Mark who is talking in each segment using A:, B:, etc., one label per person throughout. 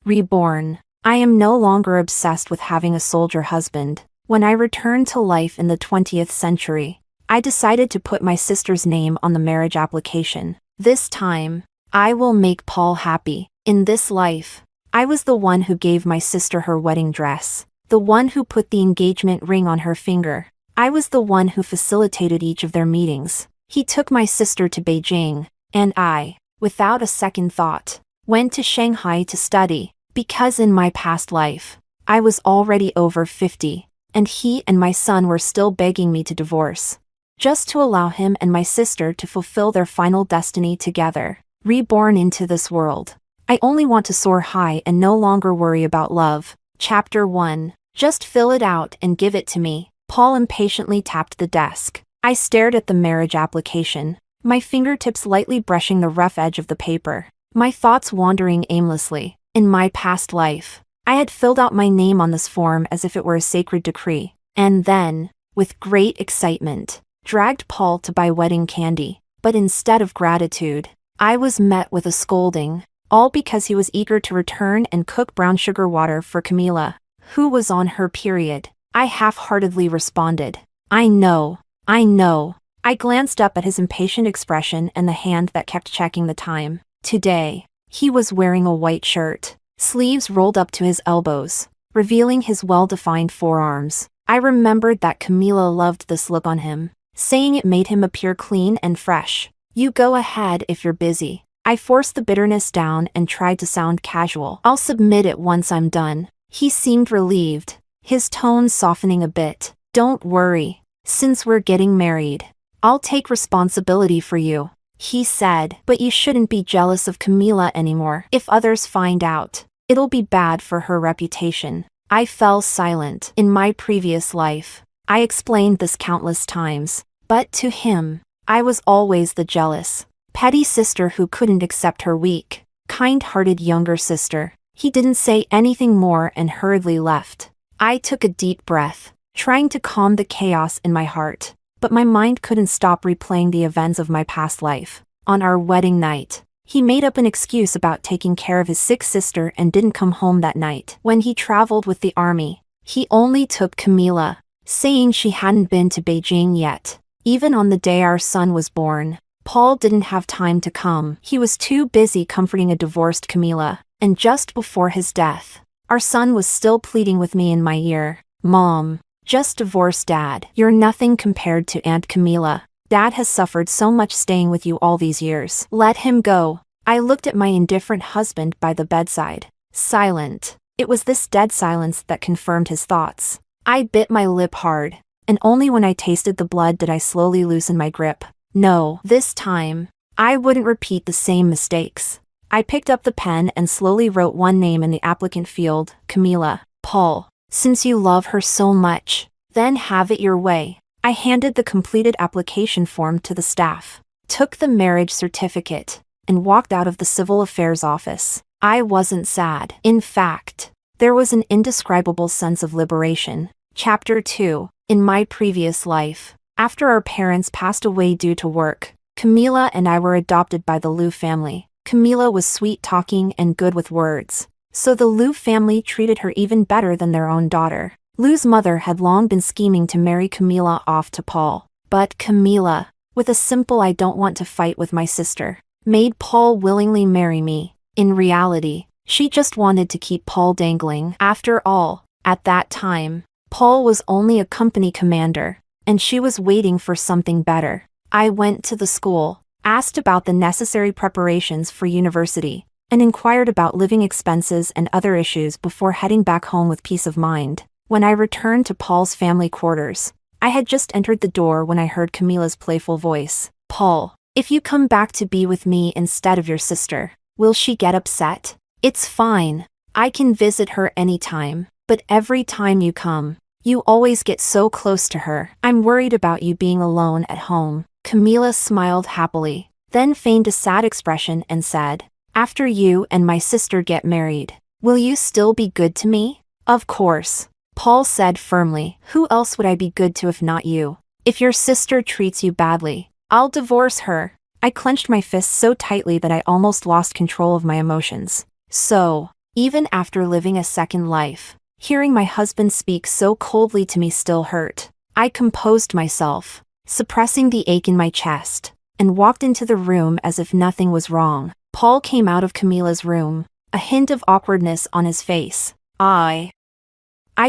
A: Reborn. I am no longer obsessed with having a soldier husband. When I returned to life in the 20th century, I decided to put my sister's name on the marriage application. This time, I will make Paul happy. In this life, I was the one who gave my sister her wedding dress, the one who put the engagement ring on her finger. I was the one who facilitated each of their meetings. He took my sister to Beijing, and I, without a second thought, went to Shanghai to study, because in my past life, I was already over 50, and he and my son were still begging me to divorce, just to allow him and my sister to fulfill their final destiny together, reborn into this world. I only want to soar high and no longer worry about love. Chapter 1. Just fill it out and give it to me. Paul impatiently tapped the desk. I stared at the marriage application, my fingertips lightly brushing the rough edge of the paper, my thoughts wandering aimlessly. In my past life, I had filled out my name on this form as if it were a sacred decree, and then, with great excitement, dragged Paul to buy wedding candy. But instead of gratitude, I was met with a scolding, all because he was eager to return and cook brown sugar water for Camila, who was on her period. I half-heartedly responded, I know. I glanced up at his impatient expression and the hand that kept checking the time. Today, he was wearing a white shirt, sleeves rolled up to his elbows, revealing his well-defined forearms. I remembered that Camila loved this look on him, saying it made him appear clean and fresh. You go ahead if you're busy. I forced the bitterness down and tried to sound casual. I'll submit it once I'm done. He seemed relieved, his tone softening a bit. Don't worry, since we're getting married, I'll take responsibility for you, he said. But you shouldn't be jealous of Camila anymore. If others find out, it'll be bad for her reputation. I fell silent. In my previous life, I explained this countless times, but to him, I was always the jealous, petty sister who couldn't accept her weak, kind-hearted younger sister. He didn't say anything more and hurriedly left. I took a deep breath, trying to calm the chaos in my heart, but my mind couldn't stop replaying the events of my past life. On our wedding night, he made up an excuse about taking care of his sick sister and didn't come home that night. When he traveled with the army, he only took Camila, saying she hadn't been to Beijing yet. Even on the day our son was born, Paul didn't have time to come. He was too busy comforting a divorced Camila, and just before his death, our son was still pleading with me in my ear, Mom, just divorce Dad. You're nothing compared to Aunt Camila. Dad has suffered so much staying with you all these years. Let him go. I looked at my indifferent husband by the bedside, silent. It was this dead silence that confirmed his thoughts. I bit my lip hard, and only when I tasted the blood did I slowly loosen my grip. No, this time, I wouldn't repeat the same mistakes. I picked up the pen and slowly wrote one name in the applicant field, Camila. Paul, since you love her so much, then have it your way. I handed the completed application form to the staff, took the marriage certificate, and walked out of the civil affairs office. I wasn't sad. In fact, there was an indescribable sense of liberation. Chapter 2. In my previous life, after our parents passed away due to work, Camila and I were adopted by the Liu family. Camila was sweet-talking and good with words, so the Liu family treated her even better than their own daughter. Liu's mother had long been scheming to marry Camila off to Paul, but Camila, with a simple "I don't want to fight with my sister," made Paul willingly marry me. In reality, she just wanted to keep Paul dangling. After all, at that time, Paul was only a company commander, and she was waiting for something better. I went to the school, asked about the necessary preparations for university, and inquired about living expenses and other issues before heading back home with peace of mind. When I returned to Paul's family quarters, I had just entered the door when I heard Camila's playful voice. Paul, if you come back to be with me instead of your sister, will she get upset? It's fine. I can visit her anytime, but every time you come, you always get so close to her. I'm worried about you being alone at home. Camila smiled happily, then feigned a sad expression and said, After you and my sister get married, will you still be good to me? Of course, Paul said firmly. Who else would I be good to if not you? If your sister treats you badly, I'll divorce her. I clenched my fists so tightly that I almost lost control of my emotions. So, Even after living a second life, hearing my husband speak so coldly to me still hurt. I composed myself, suppressing the ache in my chest, and walked into the room as if nothing was wrong. Paul came out of Camila's room, a hint of awkwardness on his face. I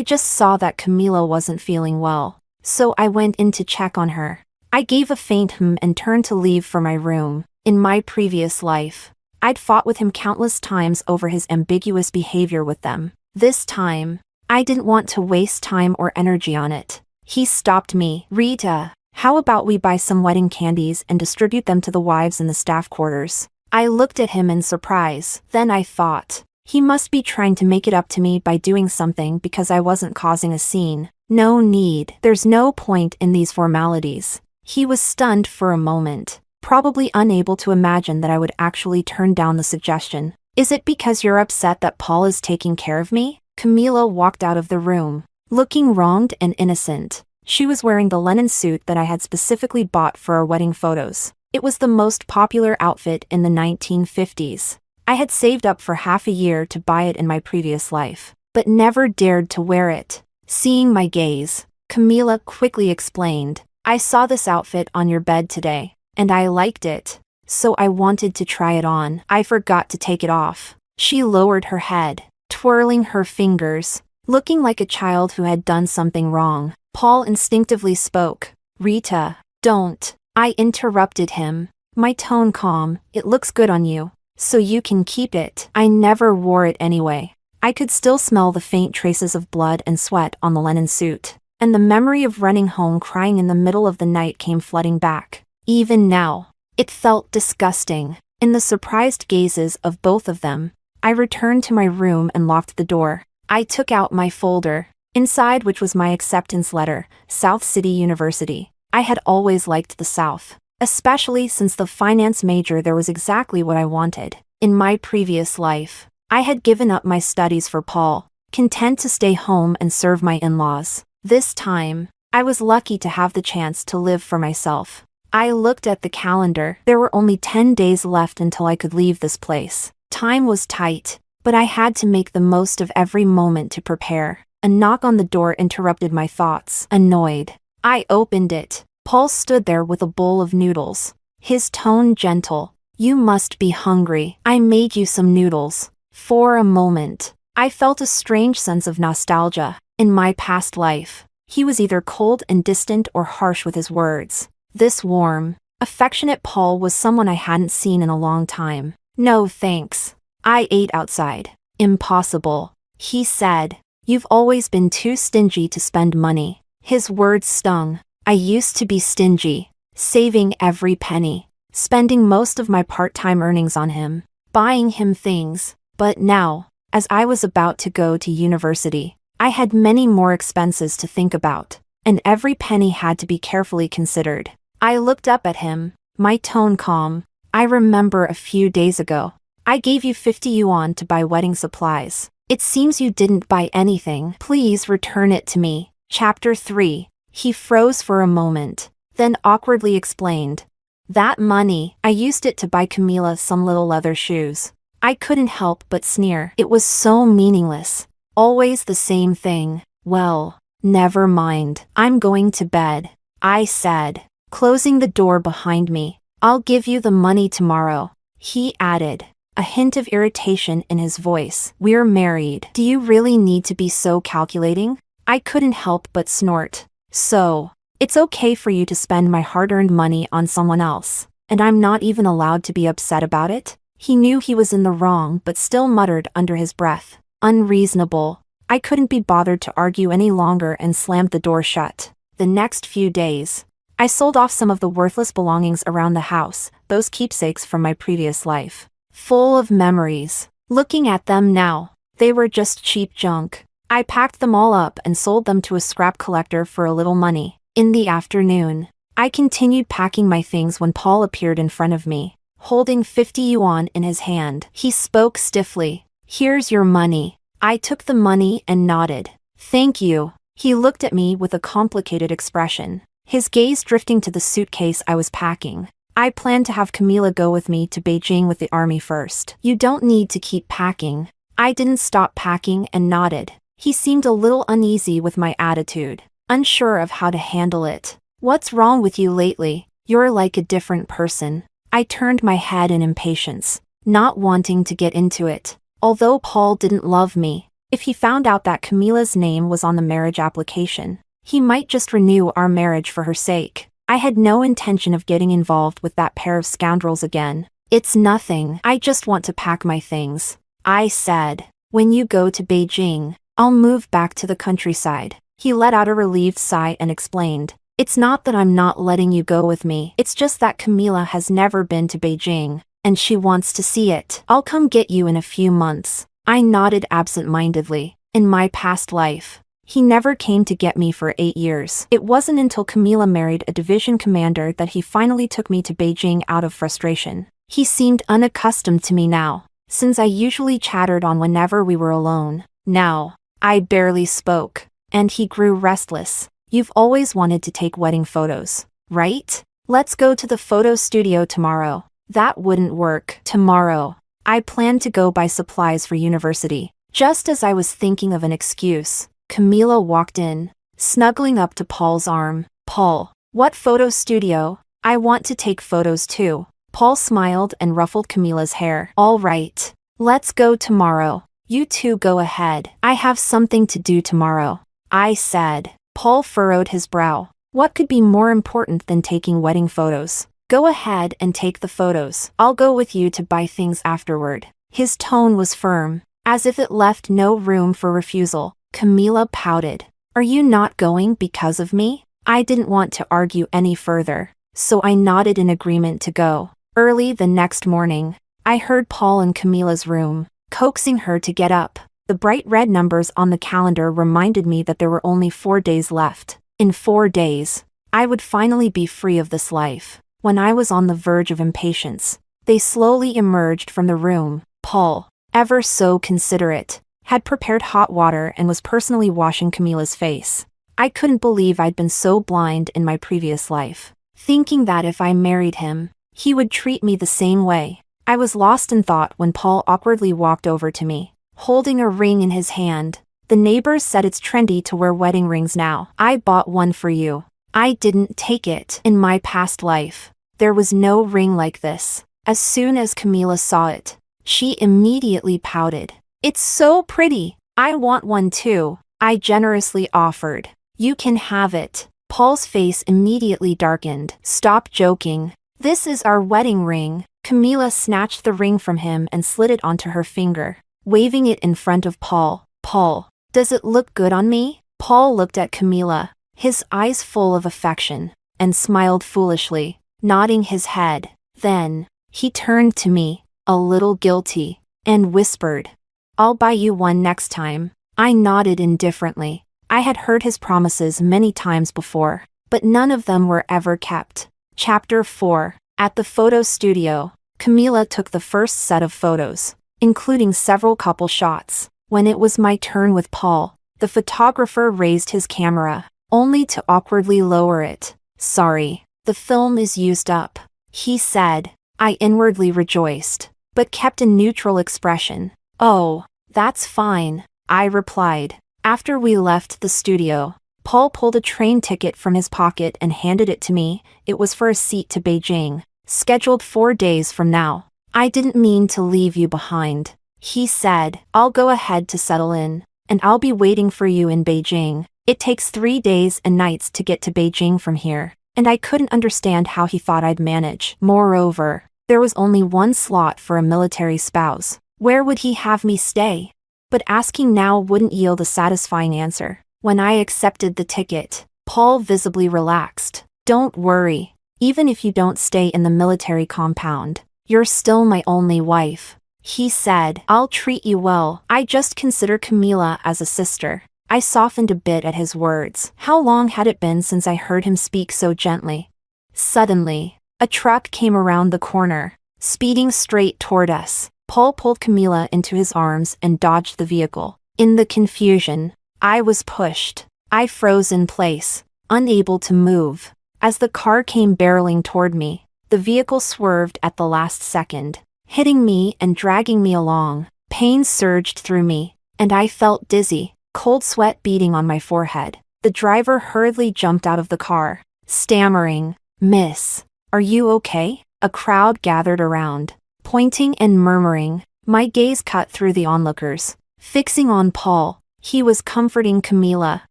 A: just saw that Camila wasn't feeling well, so I went in to check on her. I gave a faint and turned to leave for my room. In my previous life, I'd fought with him countless times over his ambiguous behavior with them. This time, I didn't want to waste time or energy on it. He stopped me. Rita, how about we buy some wedding candies and distribute them to the wives in the staff quarters? I looked at him in surprise. Then I thought, he must be trying to make it up to me by doing something because I wasn't causing a scene. No need. There's no point in these formalities. He was stunned for a moment, probably unable to imagine that I would actually turn down the suggestion. Is it because you're upset that Paul is taking care of me? Camila walked out of the room, looking wronged and innocent. She was wearing the linen suit that I had specifically bought for our wedding photos. It was the most popular outfit in the 1950s. I had saved up for half a year to buy it in my previous life, but never dared to wear it. Seeing my gaze, Camila quickly explained, I saw this outfit on your bed today, and I liked it, so I wanted to try it on. I forgot to take it off. She lowered her head, twirling her fingers, looking like a child who had done something wrong. Paul instinctively spoke. Rita, don't. I interrupted him, my tone calm. It looks good on you, so you can keep it. I never wore it anyway. I could still smell the faint traces of blood and sweat on the linen suit, and the memory of running home crying in the middle of the night came flooding back. Even now, it felt disgusting. In the surprised gazes of both of them, I returned to my room and locked the door. I took out my folder, inside which was my acceptance letter, South City University. I had always liked the South, especially since the finance major there was exactly what I wanted. In my previous life, I had given up my studies for Paul, content to stay home and serve my in-laws. This time, I was lucky to have the chance to live for myself. I looked at the calendar. There were only 10 days left until I could leave this place. Time was tight, but I had to make the most of every moment to prepare. A knock on the door interrupted my thoughts. Annoyed, I opened it. Paul stood there with a bowl of noodles, his tone gentle. You must be hungry. I made you some noodles. For a moment, I felt a strange sense of nostalgia. In my past life, he was either cold and distant or harsh with his words. This warm, affectionate Paul was someone I hadn't seen in a long time. No thanks. I ate outside. Impossible, he said. You've always been too stingy to spend money. His words stung. I used to be stingy, saving every penny, spending most of my part-time earnings on him, buying him things. But now, as I was about to go to university, I had many more expenses to think about, and every penny had to be carefully considered. I looked up at him, my tone calm. I remember a few days ago, I gave you 50 yuan to buy wedding supplies. It seems you didn't buy anything. Please return it to me. Chapter 3. He froze for a moment, then awkwardly explained. That money, I used it to buy Camila some little leather shoes. I couldn't help but sneer. It was so meaningless. Always the same thing. Well, never mind. I'm going to bed, I said, closing the door behind me. I'll give you the money tomorrow, he added, a hint of irritation in his voice. We're married. Do you really need to be so calculating? I couldn't help but snort. So, it's okay for you to spend my hard-earned money on someone else, and I'm not even allowed to be upset about it? He knew he was in the wrong but still muttered under his breath. Unreasonable. I couldn't be bothered to argue any longer and slammed the door shut. The next few days, I sold off some of the worthless belongings around the house, those keepsakes from my previous life. Full of memories. Looking at them now, they were just cheap junk. I packed them all up and sold them to a scrap collector for a little money. In the afternoon, I continued packing my things when Paul appeared in front of me, holding 50 yuan in his hand. He spoke stiffly. Here's your money. I took the money and nodded. Thank you. He looked at me with a complicated expression, his gaze drifting to the suitcase I was packing. I planned to have Camila go with me to Beijing with the army first. You don't need to keep packing, I didn't stop packing and nodded. He seemed a little uneasy with my attitude, unsure of how to handle it. "What's wrong with you lately? You're like a different person." I turned my head in impatience, not wanting to get into it. Although Paul didn't love me, if he found out that Camila's name was on the marriage application, he might just renew our marriage for her sake. I had no intention of getting involved with that pair of scoundrels again. "It's nothing. I just want to pack my things," I said. "When you go to Beijing, I'll move back to the countryside." He let out a relieved sigh and explained, "It's not that I'm not letting you go with me. It's just that Camila has never been to Beijing, and she wants to see it. I'll come get you in a few months." I nodded absent-mindedly. In my past life, he never came to get me for 8 years. It wasn't until Camila married a division commander that he finally took me to Beijing out of frustration. He seemed unaccustomed to me now, since I usually chattered on whenever we were alone. Now, I barely spoke, and he grew restless. "You've always wanted to take wedding photos, right? Let's go to the photo studio tomorrow." That wouldn't work. Tomorrow, I planned to go buy supplies for university. Just as I was thinking of an excuse, Camila walked in, snuggling up to Paul's arm. "Paul, what photo studio? I want to take photos too." Paul smiled and ruffled Camila's hair. "All right, let's go tomorrow. You two go ahead. I have something to do tomorrow," I said. Paul furrowed his brow. What could be more important than taking wedding photos? "Go ahead and take the photos. I'll go with you to buy things afterward." His tone was firm, as if it left no room for refusal. Camila pouted. "Are you not going because of me?" I didn't want to argue any further, so I nodded in agreement to go. Early the next morning, I heard Paul in Camila's room, coaxing her to get up. The bright red numbers on the calendar reminded me that there were only 4 days left. In 4 days, I would finally be free of this life. When I was on the verge of impatience, they slowly emerged from the room. Paul, ever so considerate, had prepared hot water and was personally washing Camila's face. I couldn't believe I'd been so blind in my previous life, thinking that if I married him, he would treat me the same way. I was lost in thought when Paul awkwardly walked over to me, holding a ring in his hand. "The neighbors said it's trendy to wear wedding rings now. I bought one for you." I didn't take it. In my past life, there was no ring like this. As soon as Camila saw it, she immediately pouted. "It's so pretty. I want one too," I generously offered. "You can have it." Paul's face immediately darkened. "Stop joking. This is our wedding ring." Camila snatched the ring from him and slid it onto her finger, waving it in front of Paul. "Paul, does it look good on me?" Paul looked at Camila, his eyes full of affection, and smiled foolishly, nodding his head. Then, he turned to me, a little guilty, and whispered, "I'll buy you one next time." I nodded indifferently. I had heard his promises many times before, but none of them were ever kept. Chapter 4. At the photo studio, Camila took the first set of photos, including several couple shots. When it was my turn with Paul, the photographer raised his camera, only to awkwardly lower it. "Sorry, the film is used up," he said. I inwardly rejoiced, but kept a neutral expression. "Oh, that's fine," I replied. After we left the studio, Paul pulled a train ticket from his pocket and handed it to me. It was for a seat to Beijing, scheduled 4 days from now. "I didn't mean to leave you behind," he said. "I'll go ahead to settle in, and I'll be waiting for you in Beijing." It takes 3 days and nights to get to Beijing from here, and I couldn't understand how he thought I'd manage. Moreover, there was only one slot for a military spouse. Where would he have me stay? But asking now wouldn't yield a satisfying answer. When I accepted the ticket, Paul visibly relaxed. "Don't worry. Even if you don't stay in the military compound, you're still my only wife," he said. "I'll treat you well. I just consider Camila as a sister." I softened a bit at his words. How long had it been since I heard him speak so gently? Suddenly, a truck came around the corner, speeding straight toward us. Paul pulled Camila into his arms and dodged the vehicle. In the confusion, I was pushed. I froze in place, unable to move. As the car came barreling toward me, the vehicle swerved at the last second, hitting me and dragging me along. Pain surged through me, and I felt dizzy, cold sweat beading on my forehead. The driver hurriedly jumped out of the car, stammering, "Miss, are you okay?" A crowd gathered around, pointing and murmuring. My gaze cut through the onlookers, fixing on Paul. He was comforting Camila,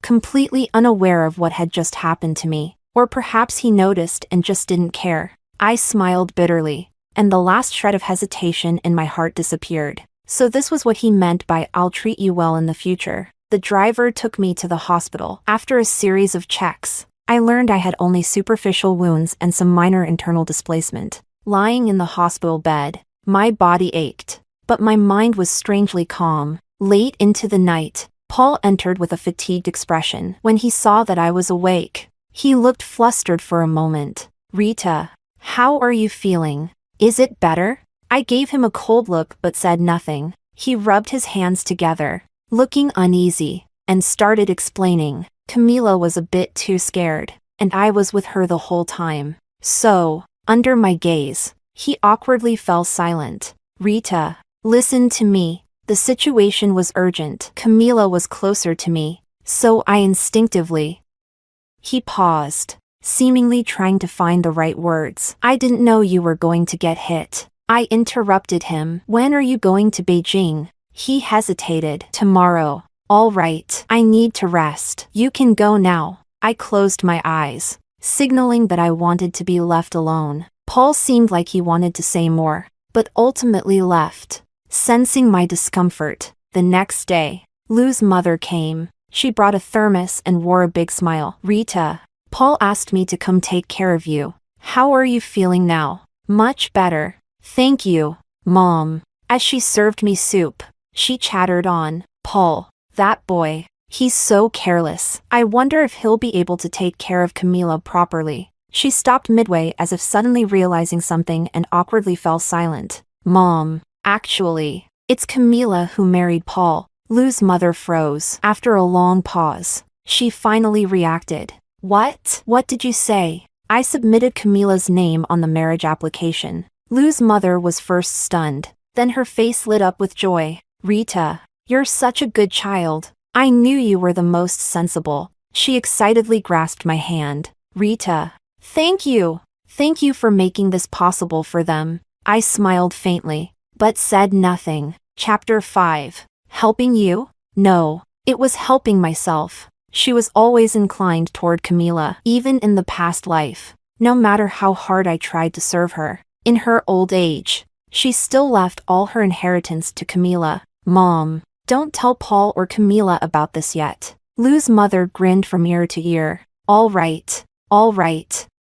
A: completely unaware of what had just happened to me. Or perhaps he noticed and just didn't care. I smiled bitterly, and the last shred of hesitation in my heart disappeared. So this was what he meant by "I'll treat you well in the future." The driver took me to the hospital. After a series of checks, I learned I had only superficial wounds and some minor internal displacement. Lying in the hospital bed, my body ached, but my mind was strangely calm. Late into the night, Paul entered with a fatigued expression. When he saw that I was awake, he looked flustered for a moment. "Rita, how are you feeling? Is it better?" I gave him a cold look but said nothing. He rubbed his hands together, looking uneasy, and started explaining. Camila was a bit too scared, and I was with her the whole time. So, under my gaze, he awkwardly fell silent. "Rita, listen to me." The situation was urgent. Camila was closer to me, so I instinctively. He paused, seemingly trying to find the right words. "I didn't know you were going to get hit." I interrupted him. "When are you going to Beijing?" He hesitated. "Tomorrow." "All right, I need to rest. You can go now." I closed my eyes, signaling that I wanted to be left alone. Paul seemed like he wanted to say more, but ultimately left. Sensing my discomfort, the next day, Lou's mother came. She brought a thermos and wore a big smile. "Rita, Paul asked me to come take care of you. How are you feeling now?" "Much better. Thank you, Mom." As she served me soup, she chattered on. "Paul, that boy, he's so careless. I wonder if he'll be able to take care of Camila properly." She stopped midway as if suddenly realizing something and awkwardly fell silent. "Mom, actually, it's Camila who married Paul." Lou's mother froze. After a long pause, she finally reacted. "What? What did you say?" I submitted Camila's name on the marriage application. Lou's mother was first stunned, then her face lit up with joy. "Rita, you're such a good child. I knew you were the most sensible." She excitedly grasped my hand. "Rita, thank you. Thank you for making this possible for them." I smiled faintly, but said nothing. Chapter 5. Helping you? No, it was helping myself. She was always inclined toward Camila, even in the past life. No matter how hard I tried to serve her, in her old age, she still left all her inheritance to Camila. "Mom, don't tell Paul or Camila about this yet." Lou's mother grinned from ear to ear. All right.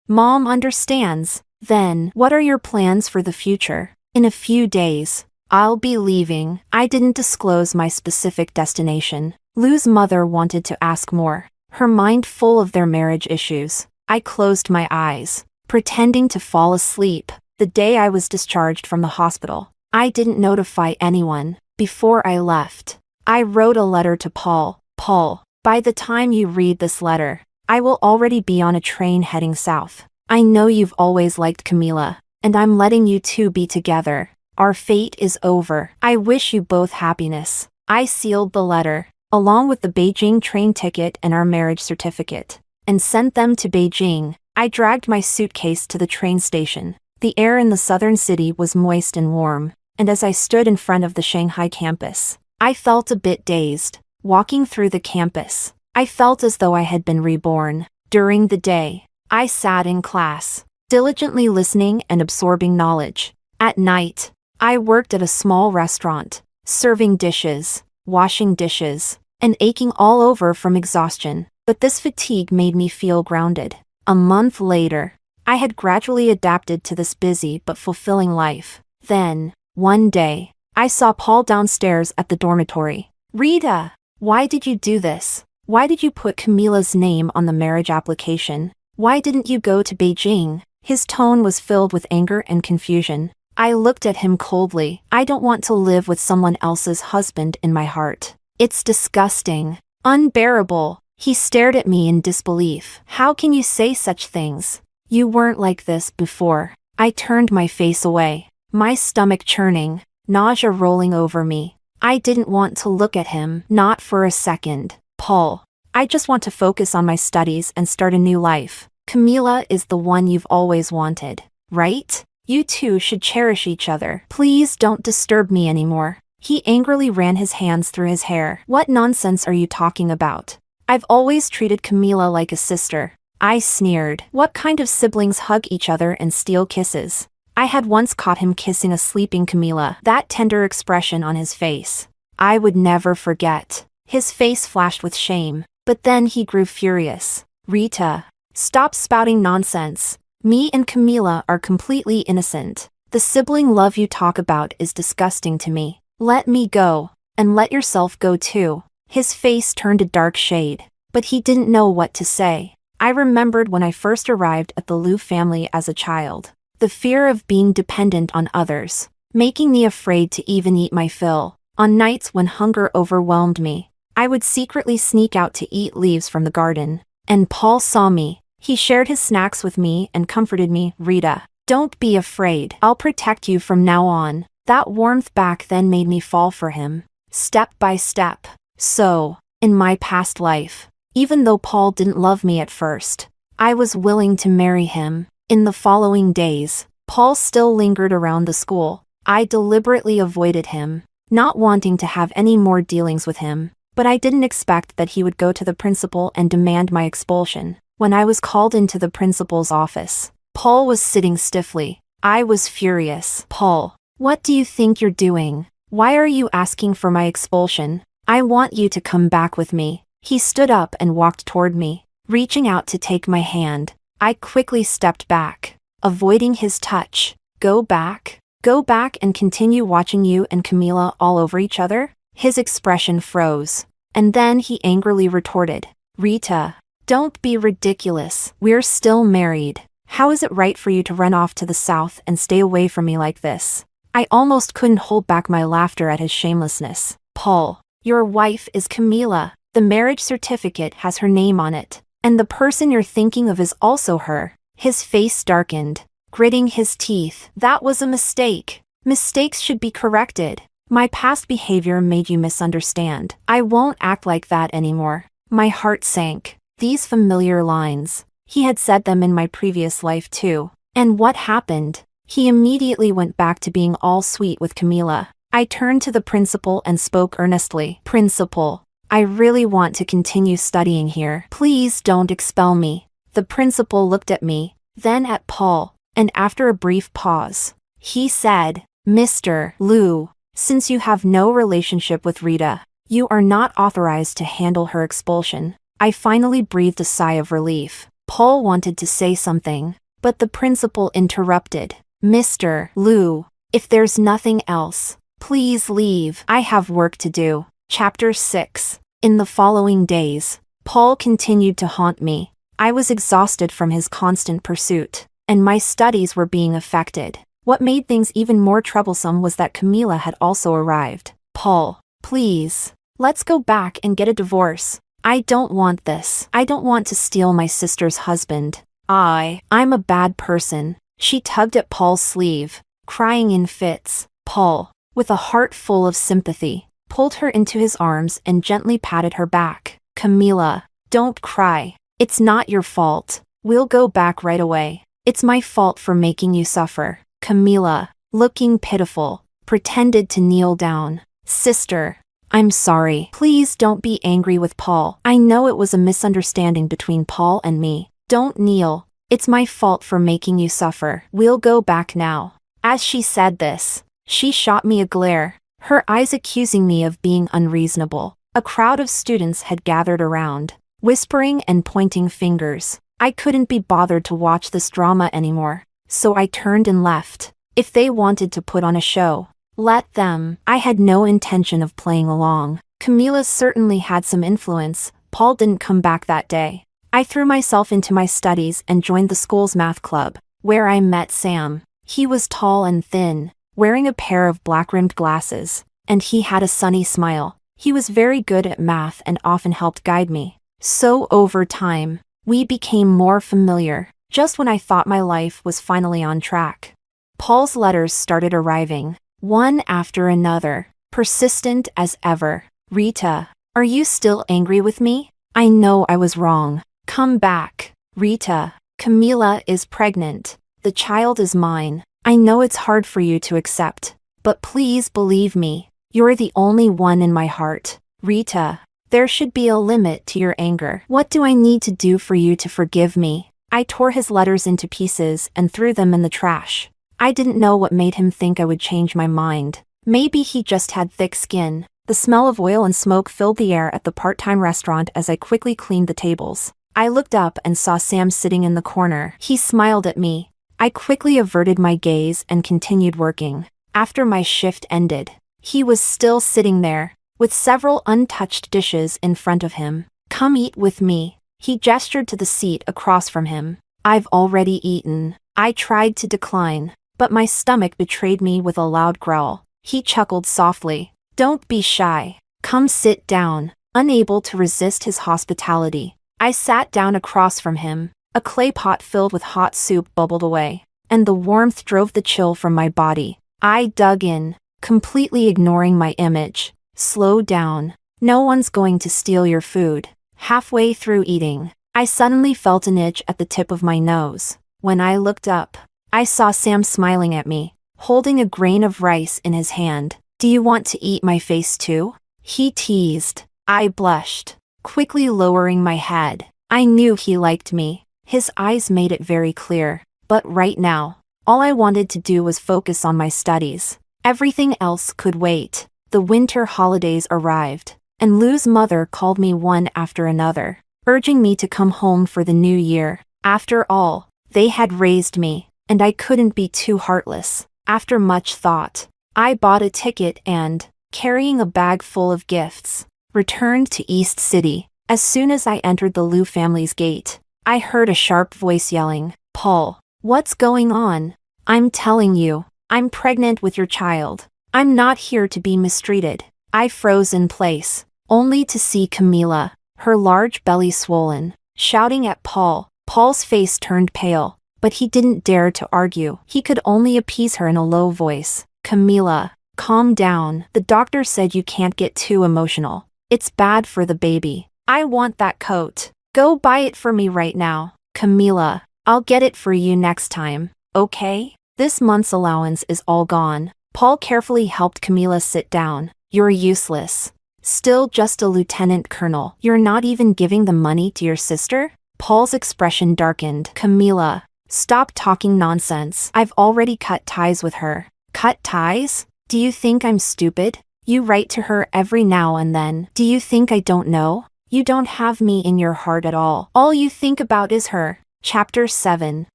A: Mom understands." "Then, what are your plans for the future?" "In a few days, I'll be leaving." I didn't disclose my specific destination. Lou's mother wanted to ask more, her mind full of their marriage issues. I closed my eyes, pretending to fall asleep. The day I was discharged from the hospital, I didn't notify anyone. Before I left, I wrote a letter to Paul. "Paul, by the time you read this letter, I will already be on a train heading south. I know you've always liked Camila, and I'm letting you two be together. Our fate is over. I wish you both happiness." I sealed the letter, along with the Beijing train ticket and our marriage certificate, and sent them to Beijing. I dragged my suitcase to the train station. The air in the southern city was moist and warm, and as I stood in front of the Shanghai campus, I felt a bit dazed. Walking through the campus, I felt as though I had been reborn. During the day, I sat in class, diligently listening and absorbing knowledge. At night, I worked at a small restaurant, serving dishes, washing dishes, and aching all over from exhaustion. But this fatigue made me feel grounded. A month later, I had gradually adapted to this busy but fulfilling life. Then, one day, I saw Paul downstairs at the dormitory. "Rita, why did you do this? Why did you put Camila's name on the marriage application? Why didn't you go to Beijing?" His tone was filled with anger and confusion. I looked at him coldly. "I don't want to live with someone else's husband in my heart. It's disgusting. Unbearable." He stared at me in disbelief. "How can you say such things? You weren't like this before." I turned my face away, my stomach churning. nausea rolling over me. I didn't want to look at him, not for a second. Paul, I just want to focus on my studies and start a new life. Camila is the one you've always wanted, right? You two should cherish each other. Please don't disturb me anymore. He angrily ran his hands through his hair. What nonsense are you talking about? I've always treated Camila like a sister. I sneered. What kind of siblings hug each other and steal kisses? I had once caught him kissing a sleeping Camila, that tender expression on his face. I would never forget. His face flashed with shame, but then he grew furious. Rita, stop spouting nonsense. Me and Camila are completely innocent. The sibling love you talk about is disgusting to me. Let me go, and let yourself go too. His face turned a dark shade, but he didn't know what to say. I remembered when I first arrived at the Liu family as a child. The fear of being dependent on others, making me afraid to even eat my fill. On nights when hunger overwhelmed me, I would secretly sneak out to eat leaves from the garden. And Paul saw me. He shared his snacks with me and comforted me. Rita, don't be afraid. I'll protect you from now on. That warmth back then made me fall for him, step by step. So, in my past life, even though Paul didn't love me at first, I was willing to marry him. In the following days, Paul still lingered around the school. I deliberately avoided him, not wanting to have any more dealings with him, but I didn't expect that he would go to the principal and demand my expulsion. When I was called into the principal's office, Paul was sitting stiffly. I was furious. Paul, what do you think you're doing? Why are you asking for my expulsion? I want you to come back with me. He stood up and walked toward me, reaching out to take my hand. I quickly stepped back, avoiding his touch. Go back? Go back and continue watching you and Camila all over each other? His expression froze, and then he angrily retorted. Rita, don't be ridiculous. We're still married. How is it right for you to run off to the south and stay away from me like this? I almost couldn't hold back my laughter at his shamelessness. Paul, your wife is Camila. The marriage certificate has her name on it. And the person you're thinking of is also her. His face darkened, gritting his teeth. That was a mistake. Mistakes should be corrected. My past behavior made you misunderstand. I won't act like that anymore. My heart sank. These familiar lines. He had said them in my previous life too. And what happened? He immediately went back to being all sweet with Camila. I turned to the principal and spoke earnestly. Principal, I really want to continue studying here. Please don't expel me. The principal looked at me, then at Paul, and after a brief pause, he said, Mr. Liu, since you have no relationship with Rita, you are not authorized to handle her expulsion. I finally breathed a sigh of relief. Paul wanted to say something, but the principal interrupted. Mr. Liu, if there's nothing else, please leave. I have work to do. Chapter 6. In the following days, Paul continued to haunt me. I was exhausted from his constant pursuit, and my studies were being affected. What made things even more troublesome was that Camila had also arrived. Paul, please, let's go back and get a divorce. I don't want this. I don't want to steal my sister's husband. I'm a bad person. She tugged at Paul's sleeve, crying in fits. Paul, with a heart full of sympathy, pulled her into his arms and gently patted her back. Camila, don't cry. It's not your fault. We'll go back right away. It's my fault for making you suffer. Camila, looking pitiful, pretended to kneel down. Sister, I'm sorry. Please don't be angry with Paul. I know it was a misunderstanding between Paul and me. Don't kneel. It's my fault for making you suffer. We'll go back now. As she said this, she shot me a glare, her eyes accusing me of being unreasonable. A crowd of students had gathered around, whispering and pointing fingers. I couldn't be bothered to watch this drama anymore, so I turned and left. If they wanted to put on a show, let them. I had no intention of playing along. Camila certainly had some influence. Paul didn't come back that day. I threw myself into my studies and joined the school's math club, where I met Sam. He was tall and thin, wearing a pair of black-rimmed glasses, and he had a sunny smile. He was very good at math and often helped guide me. So over time, we became more familiar, just when I thought my life was finally on track. Paul's letters started arriving. one after another, persistent as ever. Rita, are you still angry with me? I know I was wrong. Come back. Rita, Camila is pregnant. The child is mine. I know it's hard for you to accept, but please believe me. You're the only one in my heart. Rita, there should be a limit to your anger. What do I need to do for you to forgive me? I tore his letters into pieces and threw them in the trash. I didn't know what made him think I would change my mind. Maybe he just had thick skin. The smell of oil and smoke filled the air at the part-time restaurant as I quickly cleaned the tables. I looked up and saw Sam sitting in the corner. He smiled at me. I quickly averted my gaze and continued working. After my shift ended, he was still sitting there, with several untouched dishes in front of him. Come eat with me. He gestured to the seat across from him. I've already eaten. I tried to decline, but my stomach betrayed me with a loud growl. He chuckled softly. Don't be shy. Come sit down. Unable to resist his hospitality, I sat down across from him. A clay pot filled with hot soup bubbled away, and the warmth drove the chill from my body. I dug in, completely ignoring my image. Slow down. No one's going to steal your food. Halfway through eating, I suddenly felt an itch at the tip of my nose. When I looked up, I saw Sam smiling at me, holding a grain of rice in his hand. Do you want to eat my face too? He teased. I blushed, quickly lowering my head. I knew he liked me. His eyes made it very clear. But right now, all I wanted to do was focus on my studies. Everything else could wait. The winter holidays arrived, and Lou's mother called me one after another, urging me to come home for the new year. After all, they had raised me, and I couldn't be too heartless. After much thought, I bought a ticket and, carrying a bag full of gifts, returned to East City. As soon as I entered the Lou family's gate, I heard a sharp voice yelling, "Paul, what's going on? I'm telling you, I'm pregnant with your child. I'm not here to be mistreated." I froze in place, only to see Camila, her large belly swollen, shouting at Paul. Paul's face turned pale, but he didn't dare to argue. He could only appease her in a low voice. Camila, calm down. The doctor said you can't get too emotional. It's bad for the baby. I want that coat. Go buy it for me right now. Camila, I'll get it for you next time, okay? This month's allowance is all gone. Paul carefully helped Camila sit down. You're useless. Still just a lieutenant colonel. You're not even giving the money to your sister? Paul's expression darkened. Camila, stop talking nonsense. I've already cut ties with her. Cut ties? Do you think I'm stupid? You write to her every now and then. Do you think I don't know? You don't have me in your heart at all. All you think about is her. Chapter 7.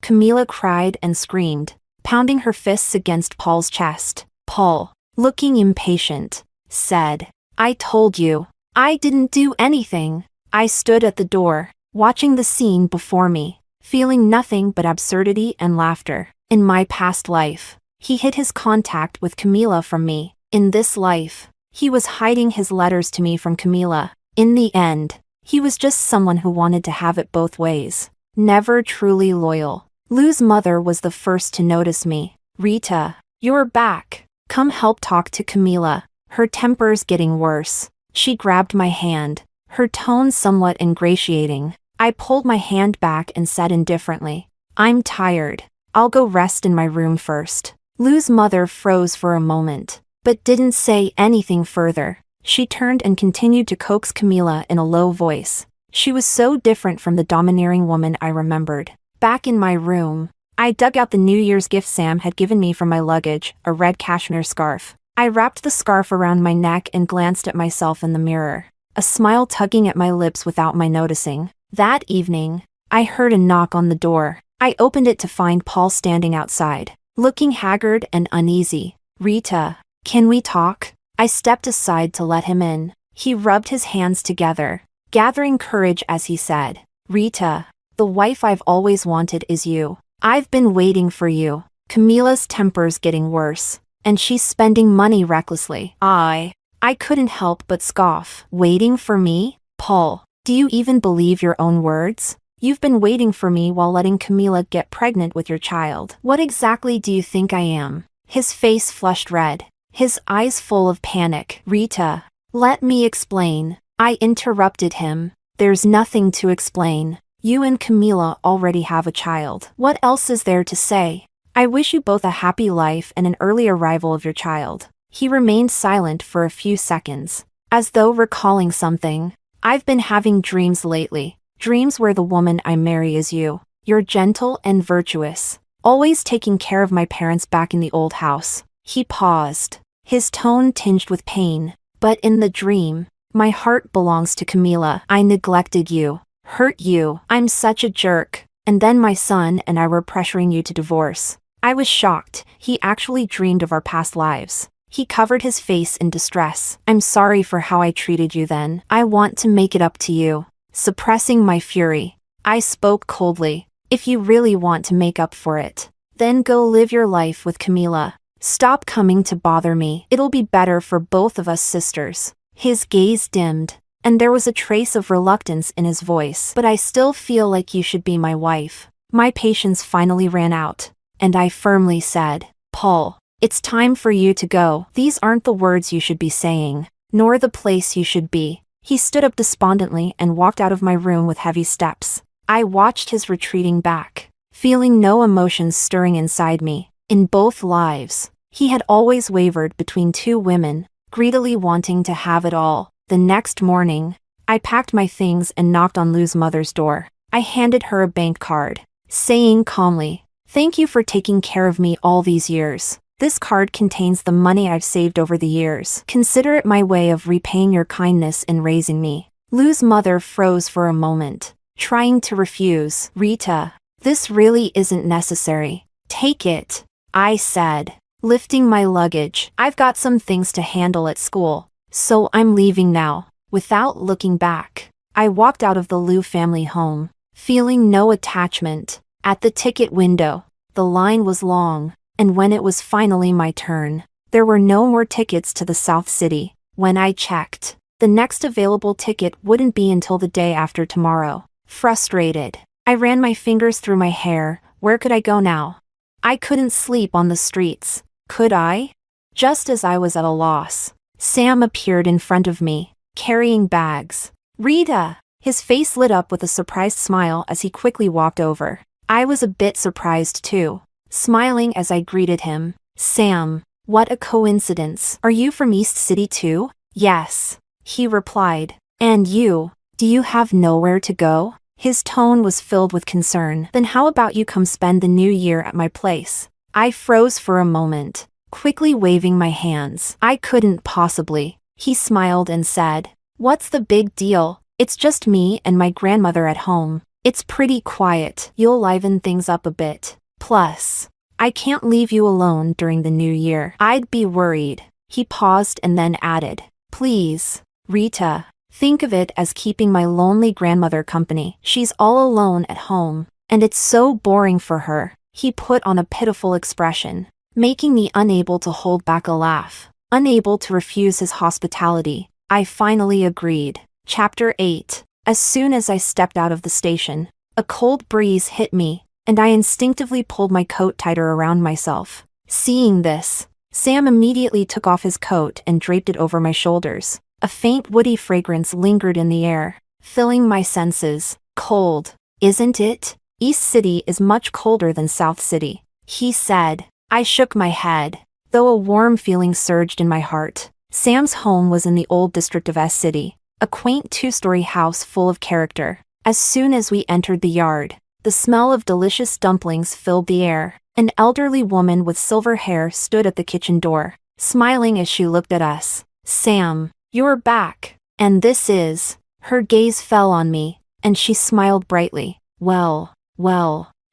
A: Camila cried and screamed, pounding her fists against Paul's chest. Paul, looking impatient, said, I told you. I didn't do anything. I stood at the door, watching the scene before me, feeling nothing but absurdity and laughter. In my past life, he hid his contact with Camila from me. In this life, he was hiding his letters to me from Camila. In the end, he was just someone who wanted to have it both ways. Never truly loyal. Lou's mother was the first to notice me. Rita, you're back. Come help talk to Camila. Her temper's getting worse. She grabbed my hand, her tone somewhat ingratiating. I pulled my hand back and said indifferently, I'm tired. I'll go rest in my room first. Lou's mother froze for a moment, but didn't say anything further. She turned and continued to coax Camila in a low voice. She was so different from the domineering woman I remembered. Back in my room, I dug out the New Year's gift Sam had given me from my luggage, a red cashmere scarf. I wrapped the scarf around my neck and glanced at myself in the mirror, a smile tugging at my lips without my noticing. That evening, I heard a knock on the door. I opened it to find Paul standing outside, looking haggard and uneasy. Rita, can we talk? I stepped aside to let him in. He rubbed his hands together, gathering courage as he said, Rita, the wife I've always wanted is you. I've been waiting for you. Camila's temper's getting worse, and she's spending money recklessly. I couldn't help but scoff. Waiting for me? Paul, do you even believe your own words? You've been waiting for me while letting Camila get pregnant with your child. What exactly do you think I am? His face flushed red. his eyes full of panic. Rita, let me explain. I interrupted him. There's nothing to explain. You and Camila already have a child. What else is there to say? I wish you both a happy life and an early arrival of your child. He remained silent for a few seconds, as though recalling something. I've been having dreams lately. Dreams where the woman I marry is you. You're gentle and virtuous, always taking care of my parents back in the old house. He paused, his tone tinged with pain. But in the dream, my heart belongs to Camila. I neglected you, hurt you. I'm such a jerk. And then my son and I were pressuring you to divorce. I was shocked. He actually dreamed of our past lives. He covered his face in distress. I'm sorry for how I treated you then. I want to make it up to you. Suppressing my fury, I spoke coldly. If you really want to make up for it, then go live your life with Camila. Stop coming to bother me. It'll be better for both of us sisters. His gaze dimmed, and there was a trace of reluctance in his voice. But I still feel like you should be my wife. My patience finally ran out, and I firmly said, Paul, it's time for you to go. These aren't the words you should be saying, nor the place you should be. He stood up despondently and walked out of my room with heavy steps. I watched his retreating back, feeling no emotions stirring inside me. In both lives, he had always wavered between two women, greedily wanting to have it all. The next morning, I packed my things and knocked on Lou's mother's door. I handed her a bank card, saying calmly, "Thank you for taking care of me all these years. This card contains the money I've saved over the years. Consider it my way of repaying your kindness in raising me." Lou's mother froze for a moment, trying to refuse. "Rita, this really isn't necessary. Take it," I said, lifting my luggage. "I've got some things to handle at school, so I'm leaving now." Without looking back, I walked out of the Lou family home, feeling no attachment. At the ticket window, the line was long, and when it was finally my turn, there were no more tickets to the South City. When I checked, the next available ticket wouldn't be until the day after tomorrow. Frustrated, I ran my fingers through my hair. Where could I go now? I couldn't sleep on the streets, could I? Just as I was at a loss, Sam appeared in front of me, carrying bags. "Rita!" His face lit up with a surprised smile as he quickly walked over. I was a bit surprised too, smiling as I greeted him. "Sam, what a coincidence. Are you from East City too?" "Yes," he replied. "And you? Do you have nowhere to go?" His tone was filled with concern. "Then how about you come spend the new year at my place?" I froze for a moment, quickly waving my hands. "I couldn't possibly." He smiled and said, "What's the big deal? It's just me and my grandmother at home. It's pretty quiet. You'll liven things up a bit. Plus, I can't leave you alone during the new year. I'd be worried." He paused and then added, "Please, Rita, think of it as keeping my lonely grandmother company. She's all alone at home, and it's so boring for her." He put on a pitiful expression, making me unable to hold back a laugh, unable to refuse his hospitality. I finally agreed. Chapter 8. As soon as I stepped out of the station, a cold breeze hit me, and I instinctively pulled my coat tighter around myself. Seeing this, Sam immediately took off his coat and draped it over my shoulders. A faint woody fragrance lingered in the air, filling my senses. "Cold, isn't it? East City is much colder than South City," he said. I shook my head, though a warm feeling surged in my heart. Sam's home was in the old district of S City, a quaint two-story house full of character. As soon as we entered the yard, the smell of delicious dumplings filled the air. An elderly woman with silver hair stood at the kitchen door, smiling as she looked at us. "Sam, you're back. And this is..." Her gaze fell on me, and she smiled brightly. Well,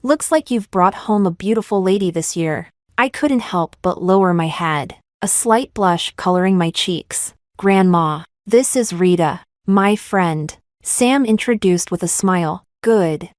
A: looks like you've brought home a beautiful lady this year." I couldn't help but lower my head, a slight blush coloring my cheeks. "Grandma, this is Rita, my friend," Sam introduced with a smile. Good.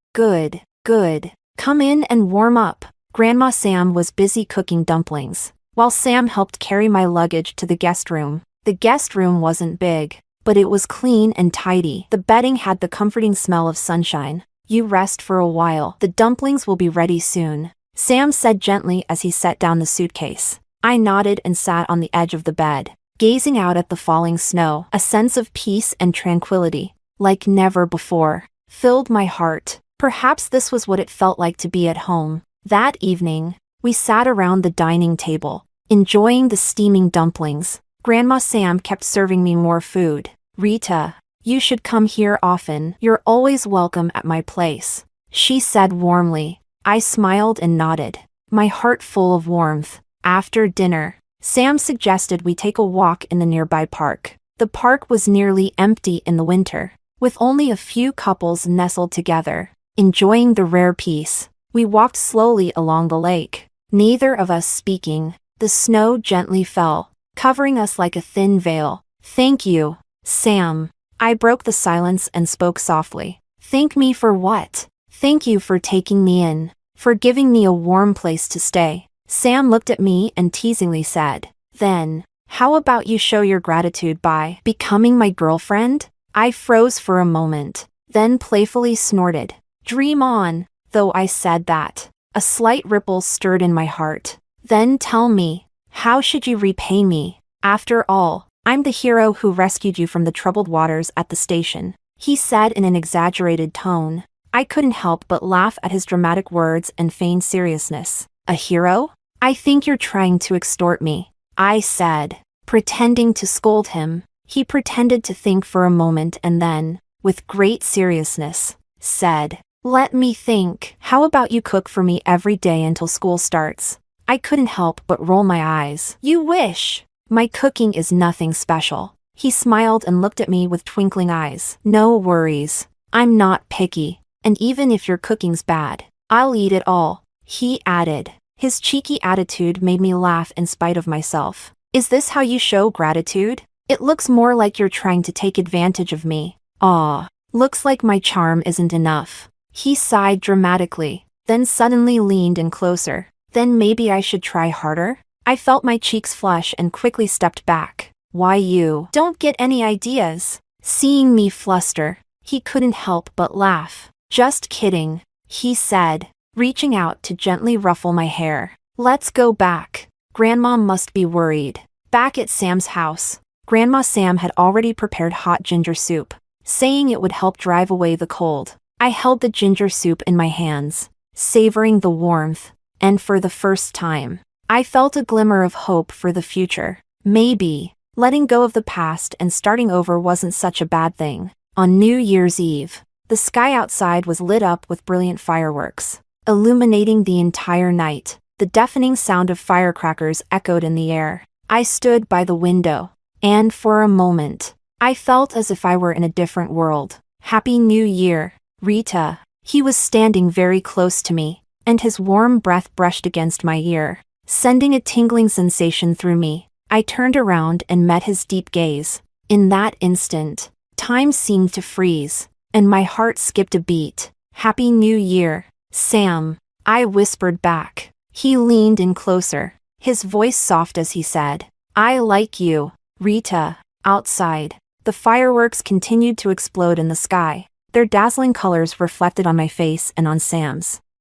A: Come in and warm up." Grandma Sam was busy cooking dumplings, while Sam helped carry my luggage to the guest room. The guest room wasn't big, but it was clean and tidy. The bedding had the comforting smell of sunshine. "You rest for a while. The dumplings will be ready soon," Sam said gently as he set down the suitcase. I nodded and sat on the edge of the bed, gazing out at the falling snow. A sense of peace and tranquility, like never before, filled my heart. Perhaps this was what it felt like to be at home. That evening, we sat around the dining table, enjoying the steaming dumplings. Grandma Sam kept serving me more food. "Rita, you should come here often. You're always welcome at my place," she said warmly. I smiled and nodded, my heart full of warmth. After dinner, Sam suggested we take a walk in the nearby park. The park was nearly empty in the winter, with only a few couples nestled together, enjoying the rare peace. We walked slowly along the lake, neither of us speaking. The snow gently fell, covering us like a thin veil. "Thank you, Sam." I broke the silence and spoke softly. "Thank me for what?" "Thank you for taking me in, for giving me a warm place to stay." Sam looked at me and teasingly said, "Then, how about you show your gratitude by becoming my girlfriend?" I froze for a moment, then playfully snorted. "Dream on." Though I said that, a slight ripple stirred in my heart. "Then tell me, how should you repay me? After all, I'm the hero who rescued you from the troubled waters at the station," he said in an exaggerated tone. I couldn't help but laugh at his dramatic words and feigned seriousness. "A hero? I think you're trying to extort me," I said, pretending to scold him. He pretended to think for a moment and then, with great seriousness, said, "Let me think. How about you cook for me every day until school starts?" I couldn't help but roll my eyes. "You wish. My cooking is nothing special." He smiled and looked at me with twinkling eyes. "No worries. I'm not picky. And even if your cooking's bad, I'll eat it all," he added. His cheeky attitude made me laugh in spite of myself. "Is this how you show gratitude? It looks more like you're trying to take advantage of me." "Aw, looks like my charm isn't enough." He sighed dramatically, then suddenly leaned in closer. "Then maybe I should try harder?" I felt my cheeks flush and quickly stepped back. "Why you don't get any ideas?" Seeing me fluster, he couldn't help but laugh. "Just kidding," he said, reaching out to gently ruffle my hair. "Let's go back. Grandma must be worried." Back at Sam's house, Grandma Sam had already prepared hot ginger soup, saying it would help drive away the cold. I held the ginger soup in my hands, savoring the warmth, and for the first time, I felt a glimmer of hope for the future. Maybe, letting go of the past and starting over wasn't such a bad thing. On New Year's Eve, the sky outside was lit up with brilliant fireworks, illuminating the entire night. The deafening sound of firecrackers echoed in the air. I stood by the window, and for a moment, I felt as if I were in a different world. "Happy New Year, Rita." He was standing very close to me, and his warm breath brushed against my ear, sending a tingling sensation through me. I turned around and met his deep gaze. In that instant, time seemed to freeze, and my heart skipped a beat. "Happy New Year, Sam," I whispered back. He leaned in closer, his voice soft as he said, "I like you, Rita." Outside, the fireworks continued to explode in the sky, their dazzling colors reflected on my face and on Sam's.